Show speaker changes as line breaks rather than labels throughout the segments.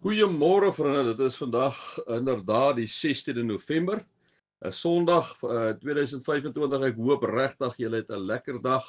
Goeiemôre vriende, dit is vandag inderdaad die 16de November, 'n Sondag 2025. Ek hoop regtig julle het 'n lekker dag.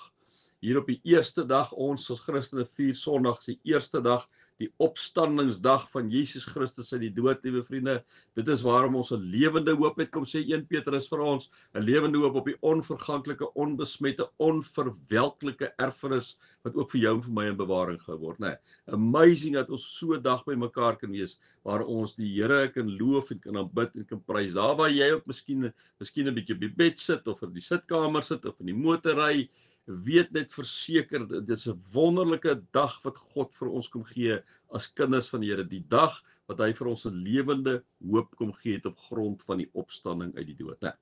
Hier op die eerste dag, ons as Christene vier Sondag, die eerste dag, die opstandingsdag van Jesus Christus uit die dood, liewe vriende. Dit is waarom ons 'n lewende hoop het, kom sê 1 Petrus vir ons, 'n lewende hoop op die onverganklike, onbesmette, onverwelklike erfenis wat ook vir jou en vir my in bewaring gehou word, né? Amazing dat ons so 'n dag by mekaar kan wees waar ons die Here kan loof en kan aanbid en kan prys. Daar waar jy ook miskien 'n bietjie op die bed sit of in die sitkamer sit of in die motor ry, weet net verseker, dit is 'n wonderlike dag wat God vir ons kom gee as kinders van die Here, die dag wat hy vir ons 'n lewende hoop kom gee het op grond van die opstanding uit die dood, né?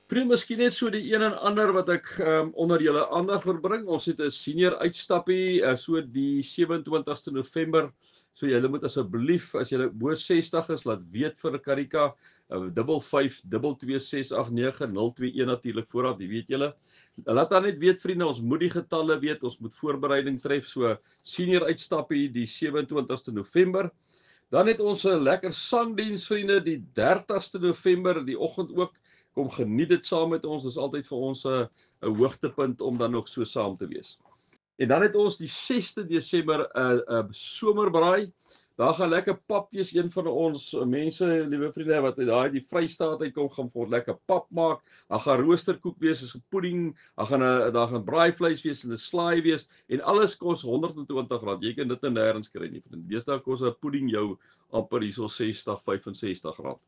Vriende, miskien net so die een en ander wat ek onder julle aandag wil bring. Ons het 'n senior uitstappie so die 27ste November. So julle moet asseblief, as julle bo 60 is, laat weet vir Karika 5522268921 natuurlik vooraf, die weet julle. Laat dan net weet vriende, ons moet die getalle weet, ons moet voorbereiding tref. So senior uitstappie die 27ste November. Dan het ons 'n lekker sangdiens vriende die 30ste November die oggend ook. Kom geniet dit saam met ons. Dit is altyd vir ons 'n hoogtepunt om dan ook so saam te wees. En dan het ons die 6de Desember 'n somerbraai. Daar gaan lekker pap wees. Een van ons mense, liewe vriende, wat uit daai die Vrystaat uitkom, gaan vir lekker pap maak. Daar gaan roosterkoek wees, soos 'n pudding. Daar gaan braaivleis wees en 'n slaai wees en alles kos R120. Jy kan dit nêrens kry nie, vriend. Deesdae kos 'n pudding jou amper hierso R60-65.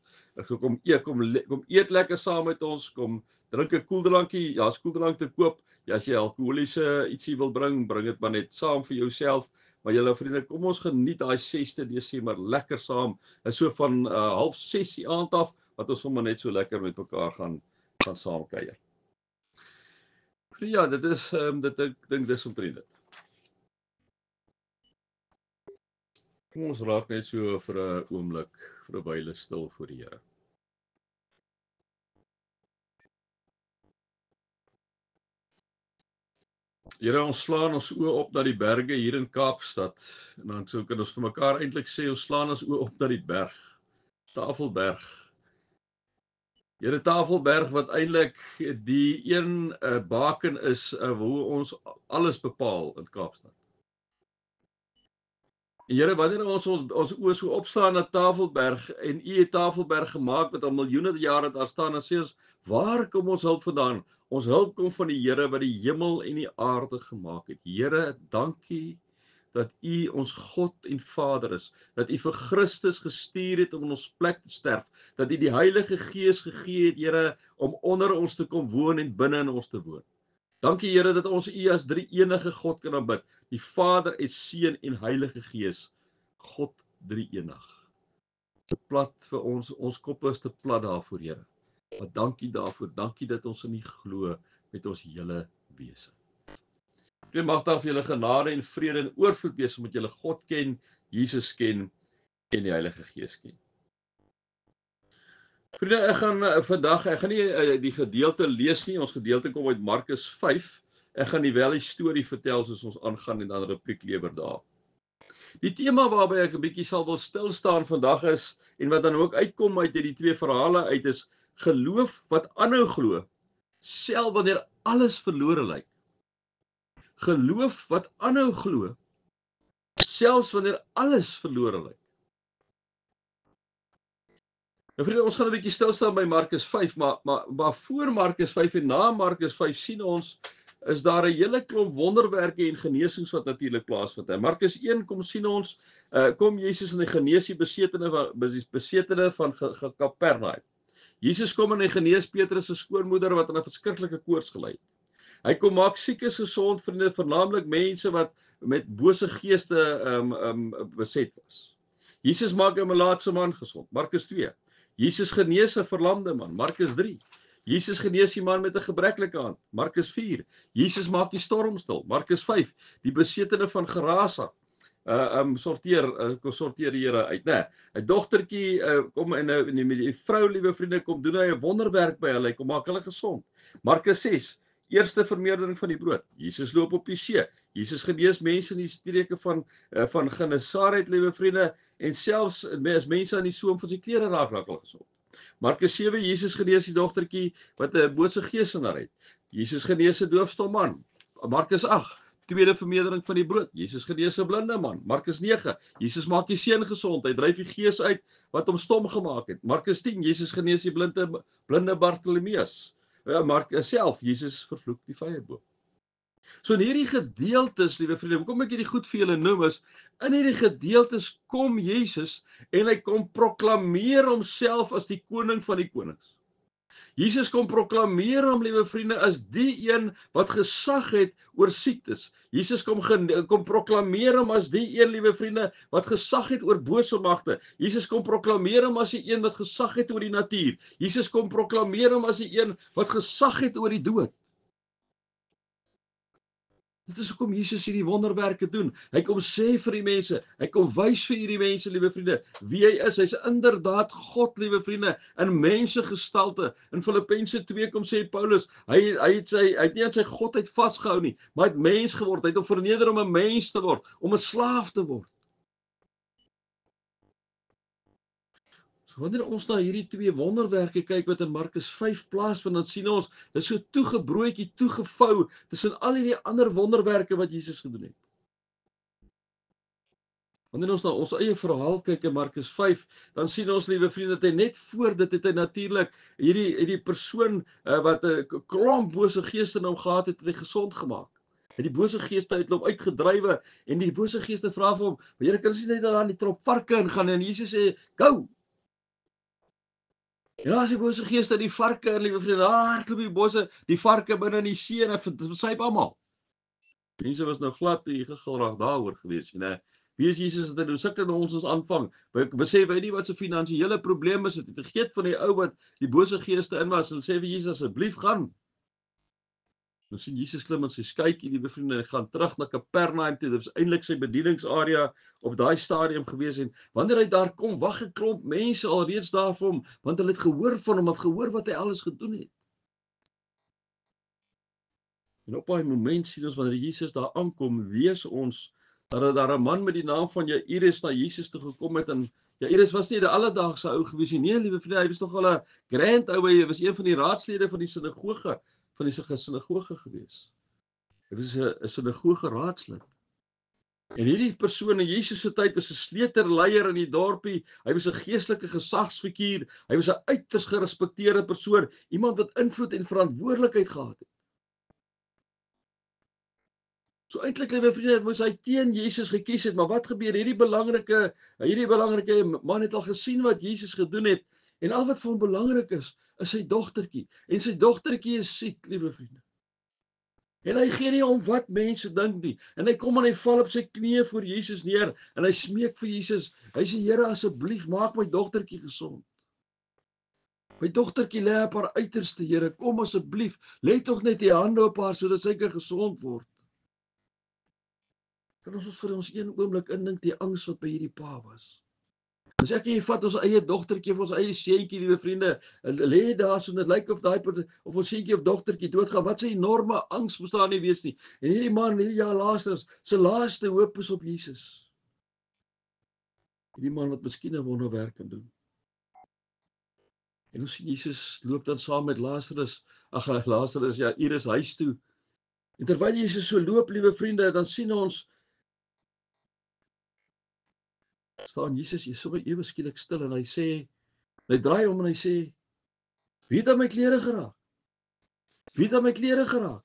So kom eet lekker saam met ons, kom drink 'n koeldrankie. Daar's koeldrank te koop. Ja, as jy alkoholiese ietsie wil bring dit maar net saam vir jouself. Maar julle vriende, kom ons geniet daai 6de Desember lekker saam. Is so van 5:30 die aand af wat ons sommer net so lekker met mekaar gaan saam kuier. Ja, dit is ek dink dis omtrent dit. Kom ons raak net so vir 'n oomblik, vir 'n wyle stil voor die Here. Here, ons slaan ons oë op na die berge hier in Kaapstad en dan sou kan ons vir mekaar eintlik sê ons slaan ons oë op na die berg, Tafelberg. Here, Tafelberg wat eintlik die een baken is hoe ons alles bepaal in Kaapstad. En Here, wanneer ons oë so opslaan na Tafelberg en U het Tafelberg gemaak wat al miljoene jare daar staan, en sê ons, waar kom ons hulp vandaan? Ons hulp kom van die Here wat die hemel en die aarde gemaak het. Here, dankie dat U ons God en Vader is, dat U vir Christus gestuur het om in ons plek te sterf, dat U die Heilige Gees gegee het, Here, om onder ons te kom woon en binne in ons te woon. Dankie Here dat ons U as drie enige God kan aanbid, die Vader en Seun en Heilige Gees, God drie enig. Te plat vir ons koppe is te plat daarvoor, Here. Maar dankie daarvoor, dankie dat ons in U glo met ons hele wese. Dit mag daar vir julle genade en vrede en oorvloed wees omdat julle God ken, Jesus ken en die Heilige Gees ken. Vriende, ek gaan nie die gedeelte lees nie. Ons gedeelte kom uit Markus 5. Ek gaan nie wel die storie vertel soos ons aangaan en dan repliek lewer daar. Die tema waarby ek 'n bietjie sal wil stil staan vandag is, en wat dan ook uitkom uit hierdie twee verhale uit, is geloof wat aanhou glo, selfs wanneer alles verlore lyk. Geloof wat aanhou glo, selfs wanneer alles verlore lyk. Nou vriende, ons gaan 'n bietjie stil staan by Markus 5, maar voor Markus 5 en na Markus 5 sien ons is daar 'n hele klomp wonderwerke en genesings wat natuurlik plaasvind. In Markus 1 kom sien ons kom Jesus en hy genees die besetene van Kapernaum. Jesus kom en hy genees Petrus se skoonmoeder wat aan 'n verskriklike koors gely het. Hy kom maak siekes gesond, vriende, vernaamlik mense wat met bose geeste beset was. Jesus maak 'n melaatse man gesond, Markus 2. Jesus genees 'n verlamde man, Markus 3. Jesus genees die man met 'n gebreklike hand, Markus 4. Jesus maak die storm stil, Markus 5. Die besetene van Gerasa sorteer die Here uit, né? 'n dogtertjie kom en die vrou, liewe vriende, kom doen hy 'n wonderwerk by hulle, hy kom maak hulle gesond. Markus 6. Eerste vermeerdering van die brood. Jesus loop op die see. Jesus genees mense in die streke van Genesaret, liewe vriende, en selfs as mense aan die soem van sy klere raak hulle gesond. Markus 7, Jesus genees die dogtertjie wat 'n bose gees in haar het. Jesus genees 'n doofstom man. Markus 8, tweede vermeerdering van die brood. Jesus genees 'n blinde man. Markus 9, Jesus maak die seun gesond. Hy dryf die gees uit wat hom stom gemaak het. Markus 10, Jesus genees die blinde Bartolomeus. Ja, Markus self, Jesus vervloek die vyeboom. So in hierdie gedeeltes, liewe vriende, hoekom ek hierdie goed vir julle noem is, in hierdie gedeeltes kom Jesus en hy kom proklameer homself as die koning van die konings. Jesus kom proklameer hom, liewe vriende, as die een wat gesag het oor siektes. Jesus kom proklameer hom as die een, liewe vriende, wat gesag het oor bose magte. Jesus kom proklameer hom as die een wat gesag het oor die natuur. Jesus kom proklameer hom as die een wat gesag het oor die dood. Dit is hoekom Jesus hierdie wonderwerke doen. Hy kom sê vir die mense, hy kom wys vir hierdie mense, liewe vriende, wie hy is. Hy's inderdaad God, liewe vriende, in mensegestalte. In Filippense 2 kom sê Paulus, hy het nie aan sy godheid vasgehou nie, maar hy het mens geword. Hy het hom verneder om 'n mens te word, om 'n slaaf te word. So wanneer ons na hierdie twee wonderwerke kyk wat in Markus 5 plaasvind, dan sien ons, dis so toegebroodjie, toegevou tussen al hierdie ander wonderwerke wat Jesus gedoen het. Wanneer ons na ons eie verhaal kyk in Markus 5, dan sien ons, liewe vriende, dat hy net voor dit het hy natuurlik hierdie persoon wat 'n klomp bose geeste in hom gehad het, hy gesond gemaak. Hy die bose geeste uit hom uitgedrywe en die bose geeste vra vir hom, "Here, kan ons nie net daar in die trop varke ingaan?" En Jesus sê, "Go." Ja, as die bose geeste uit die varke, liewe vriende, hardloop die varke binne in die see en versuip almal. Mense was nou glad nie gegilraag daaroor gewees nie, né? Wie is Jesus dat hy nou sukkel ons aanvang? Besef hy nie wat se finansiële probleem is, het vergeet van die ou wat die bose geeste in was en sê vir Jesus asseblief gaan. Nou sien Jesus klim in sy skuitjie, liewe vriende, en hy gaan terug na Kapernaum toe. Dit was eintlik sy bedieningsarea op daai stadium gewees en wanneer hy daar kom, wag 'n klomp mense alreeds daar vir hom, want hulle het gehoor van hom, het gehoor wat hy alles gedoen het. En op daai moment sien ons wanneer Jesus daar aankom, lees ons dat daar 'n man met die naam van Jairus na Jesus toe gekom het en Jairus was nie 'n alledaagse ou gewees nie. Nee, liewe vriende, hy was nogal 'n grand ou, hy was een van die raadslede van die sinagoge gewees. Hy was 'n sinagoge raadslid. En hierdie persoon in Jesus se tyd was 'n sleuterleier in die dorpie. Hy was 'n geestelike gesagsfiguur. Hy was 'n uiters gerespekteerde persoon, iemand wat invloed en verantwoordelikheid gehad het. So eintlik, liewe vriende, moes hy teen Jesus gekies het, maar wat gebeur? Hierdie belangrike man het al gesien wat Jesus gedoen het en al wat vir hom belangrik is sy dogtertjie. En sy dogtertjie is siek, liewe vriende. En hy gee nie om wat mense dink nie. En hy kom en hy val op sy knieë voor Jesus neer en hy smeek vir Jesus. Hy sê, Here, asseblief maak my dogtertjie gesond. My dogtertjie lê op haar uiterste, Here, kom asseblief. Lê tog net die hande op haar sodat sy kan gesond word. Kan ons vir ons een oomblik indink die angs wat by hierdie pa was. As ek en jy vat ons eie dogtertjie of ons eie seentjie, liewe vriende, lê daar so en dit lyk of ons seentjie of dogtertjie doodgaan, wat 'n enorme angs moes daar nie wees nie. En hierdie man, hierdie jaar Lazarus, se laaste hoop is op Jesus. Hierdie man wat miskien 'n wonderwerk kan doen. En ons sien Jesus loop dan saam met Lazarus, Jairus huis toe. En terwyl Jesus so loop, liewe vriende, dan sien ons staan Jesus hier sommer ewe skielik stil en hy sê, hy draai om en hy sê, wie het aan my klere geraak? Wie het aan my klere geraak?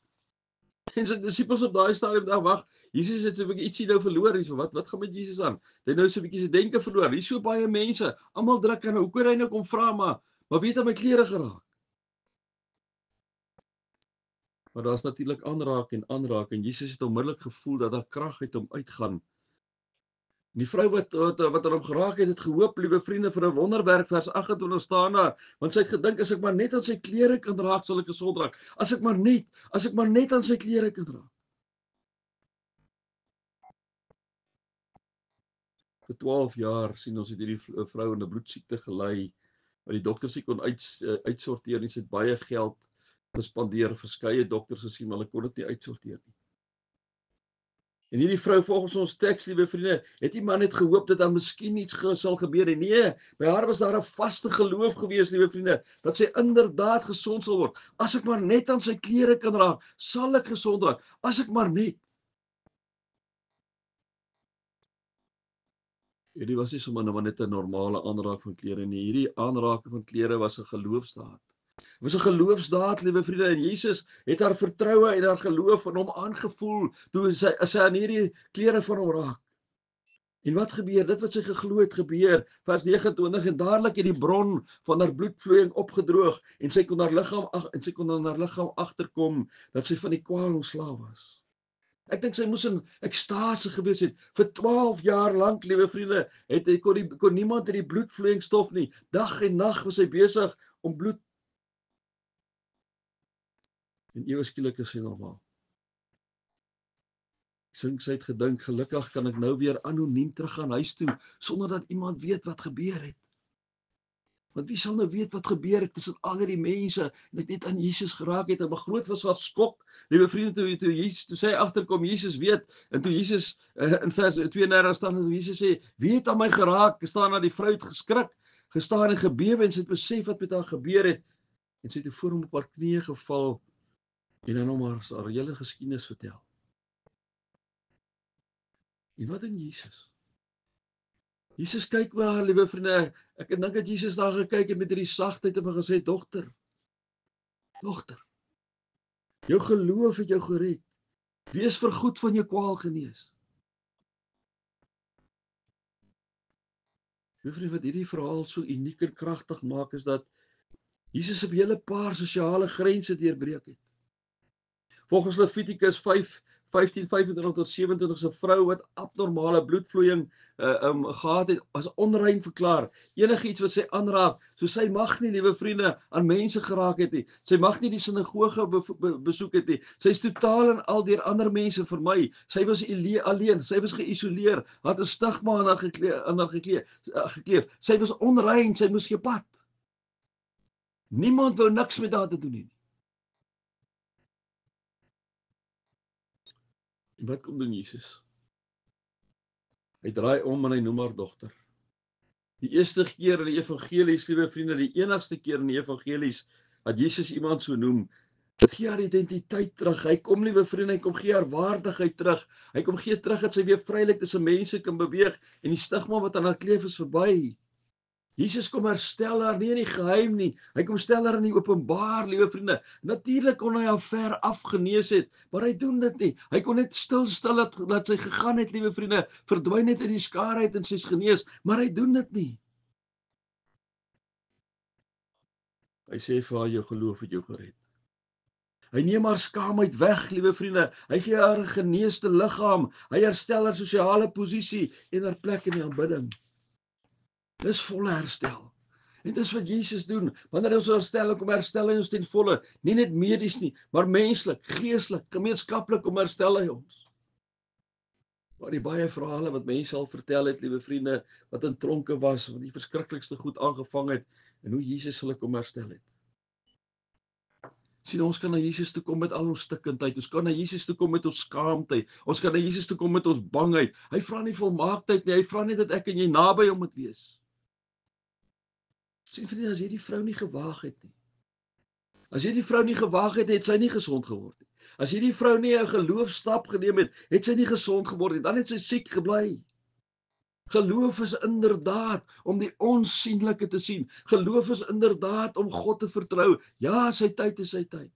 En sy disippels op daai stadium dink, wag, Jesus het so 'n bietjie ietsie nou verloor hierso. Wat gaan met Jesus aan? Hy het nou so 'n bietjie sy denke verloor. Hier's so baie mense, almal druk aan. Hoe kon hy nou kom vra maar wie het aan my klere geraak? Maar daar's natuurlik aanraak en Jesus het onmiddellik gevoel dat daar krag uit hom uitgaan. Die vrou wat aan hom geraak het, het gehoop, liewe vriende, vir 'n wonderwerk. Vers 28 staan daar, want sy het gedink as ek maar net aan sy klere kan raak, sal ek gesond raak. As ek maar net aan sy klere kan raak. Vir 12 jaar sien ons het hierdie vrou in 'n bloedsiekte gely, wat die dokters nie kon uitsorteer nie. Sy het baie geld gespandeer, verskeie dokters gesien, maar hulle kon dit nie uitsorteer nie. En hierdie vrou volgens ons teks, liewe vriende, het die man net gehoop dat daar miskien iets sal gebeur. En nee, by haar was daar 'n vaste geloof gewees, liewe vriende, dat sy inderdaad gesond sal word. As ek maar net aan sy klere kan raak, sal ek gesond raak. As ek maar net. Hierdie was nie sommer net 'n normale aanraak van klere nie. Hierdie aanraking van klere was 'n geloofsdaad. Dit was 'n geloofsdaad, liewe vriende, en Jesus het haar vertroue en haar geloof in hom aangevoel toe sy aan hierdie klere van hom raak. En wat gebeur? Dit wat sy geglo het gebeur. Vers 29 en dadelik het die bron van haar bloedvloeiing opgedroog en sy kon aan haar liggaam agterkom dat sy van die kwaal ontslaaf was. Ek dink sy moes in ekstase gewees het. Vir 12 jaar lank, liewe vriende, kon niemand hierdie bloedvloeiingstof nie. Dag en nag was sy besig om bloed. En ewe skielik is sy normaal. Sy het gedink, gelukkig kan ek nou weer anoniem teruggaan huis toe, sonder dat iemand weet wat gebeur het. Want wie sal nou weet wat gebeur het tussen al hierdie mense, en ek net aan Jesus geraak het, en my groot was wat skok, liewe vriende, toe sy agterkom, Jesus weet, en toe Jesus, in vers 32 staan, en Jesus sê, wie het aan my geraak, staan na die vrou het geskrik, gestaan en gebewe, en sy het besef wat met haar gebeur het, en sy het voor hom op haar knieë geval, en dan hom haar hele geskiedenis vertel. En wat doen Jesus? Jesus kyk na haar, liewe vriende, ek dink dat Jesus daar gekyk het met hierdie sagtheid en gesê, dogter, jou geloof het jou gered, wees vergoed van jou kwaal genees. Liewe vriende, wat hierdie verhaal so uniek en kragtig maak, is dat Jesus 'n hele paar sosiale grense deurbreek het. Volgens Levitikus 15:25 tot 27 se vrou wat abnormale bloedvloeiing gehad het, as onrein verklaar. Enigiets wat sy aanraak, so sy mag nie, liewe vriende, aan mense geraak het nie. Sy mag nie die sinagoge besoek het nie. Sy is totaal en al deur ander mense vermy. Sy was alleen, sy was geïsoleer, had 'n stigma aan haar gekleef. Sy was onrein, sy moes gepad. Niemand wou niks met haar te doen nie. En wat kom doen Jesus? Hy draai om en hy noem haar dogter. Die eerste keer in die evangelies, liewe vriende, die enigste keer in die evangelies, dat Jesus iemand so noem, dit gee haar identiteit terug. Hy kom, liewe vriende, hy kom gee haar waardigheid terug. Hy kom gee terug dat sy weer vrylik tussen mense kan beweeg en die stigma wat aan haar kleef is verby. Jesus kom herstel haar nie in die geheim nie. Hy kom stel haar in die openbaar, liewe vriende. Natuurlik kon hy haar ver afgenees het, maar hy doen dit nie. Hy kon net stil dat sy gegaan het, liewe vriende, verdwyn het in die skare uit en sy's genees, maar hy doen dit nie. Hy sê vir haar, jou geloof het jou gered. Hy neem haar skaamheid weg, liewe vriende. Hy gee haar 'n geneesde liggaam. Hy herstel haar sosiale posisie en haar plek in die aanbidding. Dis volle herstel. En dis wat Jesus doen. Wanneer ons herstel, kom herstel hy ons ten volle. Nie net medies nie, maar menslik, geestelik, gemeenskaplik kom herstel hy ons. Maar die baie verhale wat mense al vertel het, liewe vriende, wat in tronke was, wat die verskriklikste goed aangevang het, en hoe Jesus hulle kom herstel het. Sien, ons kan na Jesus toe kom met al ons stikkindheid, ons kan na Jesus toe kom met ons skaamte, ons kan na Jesus toe kom met ons bangheid. Hy vra nie volmaaktheid nie, hy vra net dat ek en jy naby hom moet wees. Sien vriende, as hierdie vrou nie gewaag het nie. As hierdie vrou nie gewaag het, het sy nie gesond geword nie. As hierdie vrou nie 'n geloofstap geneem het, het sy nie gesond geword nie. Dan het sy siek gebly. Geloof is inderdaad om die onsigbare te sien. Geloof is inderdaad om God te vertrou. Ja, sy tyd is sy tyd.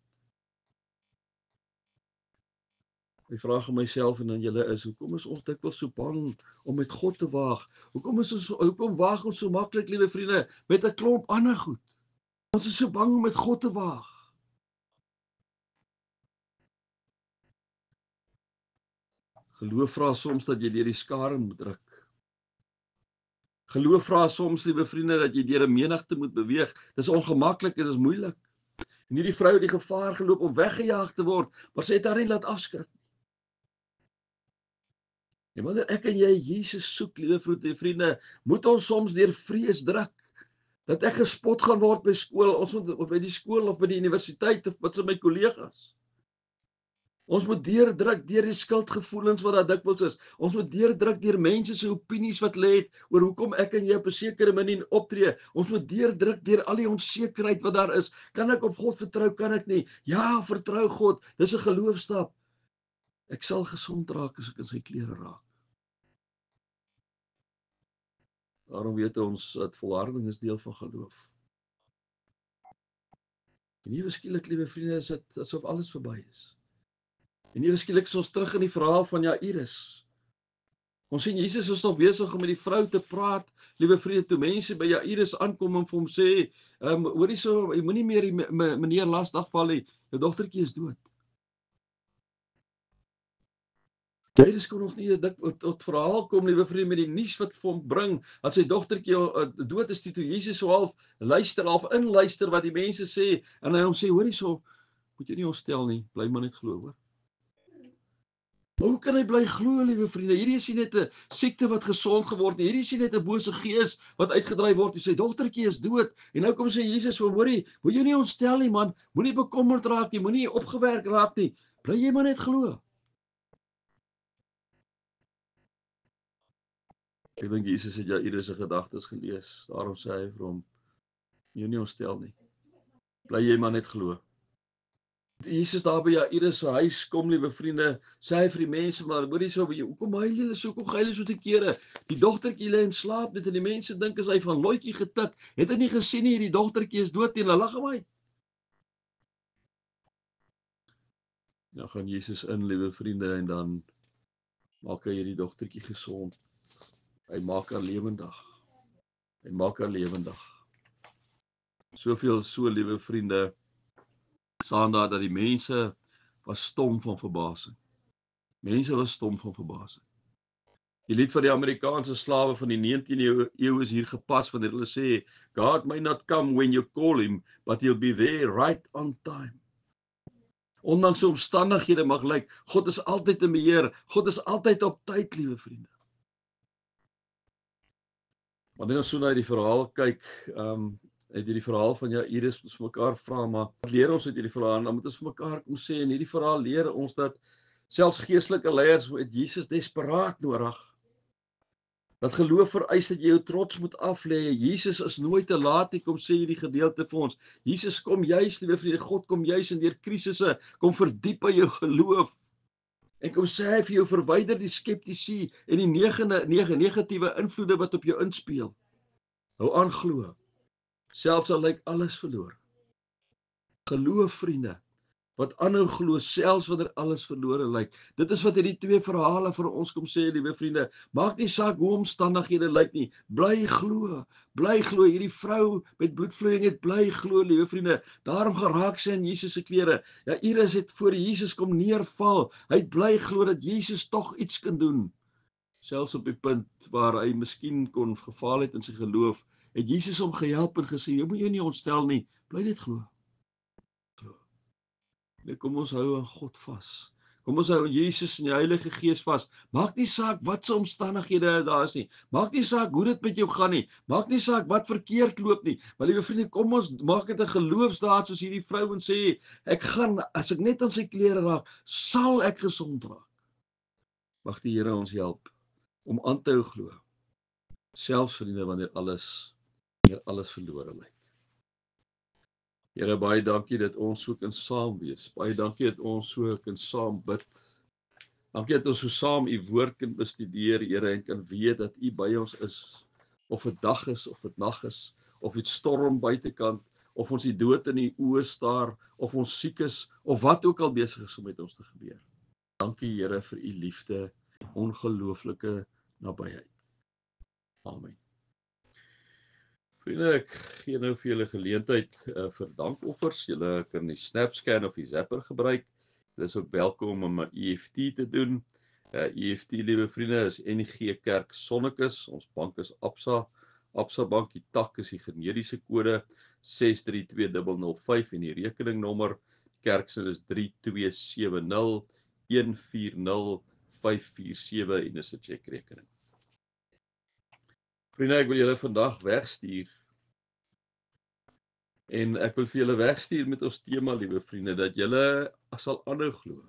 Die vraag aan myself en aan julle is, hoekom is ons dikwels so bang om met God te waag? Hoekom waag ons so maklik, liewe vriende, met 'n klomp ander goed? Ons is so bang om met God te waag. Geloof vra soms dat jy deur die skare moet druk. Geloof vra soms, liewe vriende, dat jy deur 'n menigte moet beweeg. Dis ongemaklik, dit is moeilik. En hierdie vrou het die gevaar geloop om weggejaag te word, maar sy het haar nie laat afskrik. En wanneer ek en jy Jesus soek, liewe vriende, moet ons soms deur vrees druk. Dat ek gespot gaan word by skool, of by die skool of by die universiteit of wat se my kollegas. Ons moet deurdruk deur die skuldgevoelens wat daar dikwels is. Ons moet deurdruk deur mense se opinies wat lê het oor hoekom ek en jy op 'n sekere manier optree. Ons moet deurdruk deur al die onsekerheid wat daar is. Kan ek op God vertrou? Kan ek nie? Ja, vertrou God. Dis 'n geloofstap. Ek sal gesond raak as ek in sy klere raak. Daarom weet ons dat volharding is deel van geloof. En ewe skielik, liewe vriende, is dit asof alles verby is. En ewe skielik is ons terug in die verhaal van Jairus. Ons sien Jesus is nog besig om met die vrou te praat, liewe vriende, toe mense by Jairus aankom en vir hom sê, hoorie so, jy moenie meer die meneer lastig val nie, jou dogtertjie is dood. Jairus kon nog nie tot verhaal kom, liewe vriende, met die nuus wat vir hom bring, dat sy dogtertjie dood is, toe Jesus so half inluister wat die mense sê, en hy hom sê, hoorie so, moet jy nie ontstel nie, bly maar net glo, hoor. Hoe kan hy bly glo, liewe vriende? Hierdie is nie net 'n siekte wat gesond geword nie. Hierdie is nie net 'n bose gees wat uitgedryf word nie. Sy dogtertjie is dood. En nou kom sê Jesus vir hoorie, moet jy nie ontstel nie, man. Moenie bekommerd raak nie. Moenie opgewerk raak nie. Bly jy maar net glo. Ek dink Jesus het Jairus se gedagtes gelees. Daarom sê hy vir hom, jy nie ontstel nie. Bly jy maar net glo. Jesus daar by Jairus se huis kom, liewe vriende, sê hy vir die mense, maar hoorie so, hoekom huil julle so, hoekom huil julle so te kere? Die dogtertjie lê in slaap, net en die mense dink as hy van looitjie getik, het hy nie gesien nie, die dogtertjie is dood, en hulle lag hom uit. Nou gaan Jesus in, liewe vriende, en dan maak hy hierdie dogtertjie gesond. Hy maak haar lewendig. Hy maak haar lewendig. Soveel so, liewe vriende, staan daar dat die mense was stom van verbasing. Mense was stom van verbasing. Die lied van die Amerikaanse slawe van die 19de eeu is hier gepas wanneer hulle sê, God may not come when you call him, but he'll be there right on time. Ondanks omstandighede mag lyk, God is altyd in beheer, God is altyd op tyd, liewe vriende. Wanneer ons so na die verhaal kyk, uit hierdie verhaal van Jairus, ons mekaar vra, maar wat leer ons uit hierdie verhaal? Dan moet ons vir mekaar kom sê, in hierdie verhaal leer ons dat selfs geestelike leiers het Jesus desperaat nodig. Dat geloof vereis dat jy jou trots moet aflê. Jesus is nooit te laat nie, kom sê hierdie gedeelte vir ons. Jesus kom juis, liewe vriende, God kom juis in deur krisisse, kom verdiep by jou geloof. En kom sê hy vir jou, verwyder die skeptisie en die negatiewe invloede wat op jou inspeel. Hou aan glo. Selfs al lyk alles verloor. Geloof, vriende, wat aanhou glo, selfs wanneer alles verlore lyk. Dit is wat hierdie twee verhale vir ons kom sê, liewe vriende. Maak nie saak hoe omstandighede lyk nie. Bly glo. Bly glo. Hierdie vrou met bloedvloeiing het bly glo, liewe vriende. Daarom geraak sy in Jesus se klere. Jairus het voor Jesus kom neerval. Hy het bly glo dat Jesus tog iets kan doen. Selfs op die punt waar hy miskien kon gefaal het in sy geloof, het Jesus hom gehelp en gesê, jy moet jou nie ontstel nie, bly net glo. Nee, kom ons hou aan God vas. Kom ons hou aan Jesus en die Heilige Gees vas. Maak nie saak wat se omstandighede daar is nie. Maak nie saak hoe dit met jou gaan nie. Maak nie saak wat verkeerd loop nie. Maar liewe vriende, kom ons maak dit 'n geloofsdaad soos hierdie vrou en sê, ek gaan, as ek net aan sy klere raak, sal ek gesond raak. Mag die Here ons help om aan te hou glo. Selfs vriende, wanneer alles verlore lyk. Here, baie dankie dat ons so kan saam wees. Baie dankie dat ons so kan saam bid. Dankie dat ons so saam u woord kan bestudeer, Here, en kan weet dat u by ons is. Of dit dag is, of dit nag is, of dit storm buitekant, of ons die dood in die oë staar, of ons siek is, of wat ook al besig is om met ons te gebeur. Dankie, Here, vir u liefde, ongelooflike nabyheid. Amen. Vriende, ek gee nou vir julle geleentheid vir dankoffers. Julle kan die SnapScan of die Zapper gebruik. Julle is ook welkom om 'n EFT te doen. EFT, liewe vriende, is NG Kerk Sonnekus. Ons bank is Absa. Absa Bank, die tak is die generiese kode 632005 en die rekeningnommer kerksin is 3270 140 547 en dis 'n chequerekening. Vriende, ek wil julle vandag wegstuur En ek wil vir julle wegstuur met ons tema, liewe vriende, dat julle sal aanhou glo.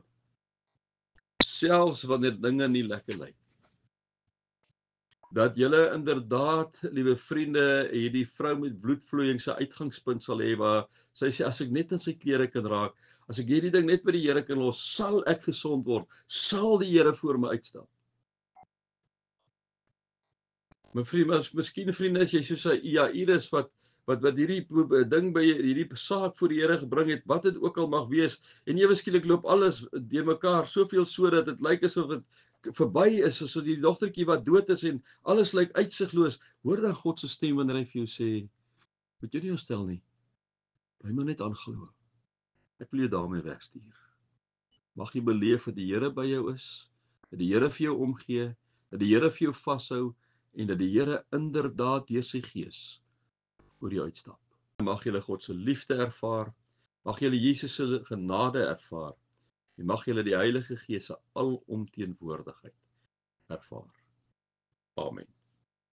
Selfs wanneer dinge nie lekker lyk. Dat julle inderdaad, liewe vriende, hierdie vrou met bloedvloeiing se uitgangspunt sal hê waar sy sê as ek net in sy klere kan raak, as ek hierdie ding net by die Here kan los, sal ek gesond word, sal die Here voor my uitstap. My vriende, miskien vriende, as jy soos 'n Jairus wat hierdie ding by hierdie saak voor die Here gebring het, wat dit ook al mag wees, en ewe skielik loop alles deurmekaar, soveel so dat dit lyk asof dit verby is, asof die dogtertjie wat dood is en alles lyk uitsigloos. Hoor dan God se stem wanneer hy vir jou sê, moet jy nie ontstel nie. Bly maar net aanglo. Ek wil jou daarmee wegstuur. Mag jy beleef dat die Here by jou is, dat die Here vir jou omgee, dat die Here vir jou vashou en dat die Here inderdaad deur sy gees oor jou uitstap. Mag julle God se liefde ervaar, mag julle Jesus se genade ervaar en mag julle die Heilige Gees se alomteenwoordigheid ervaar. Amen.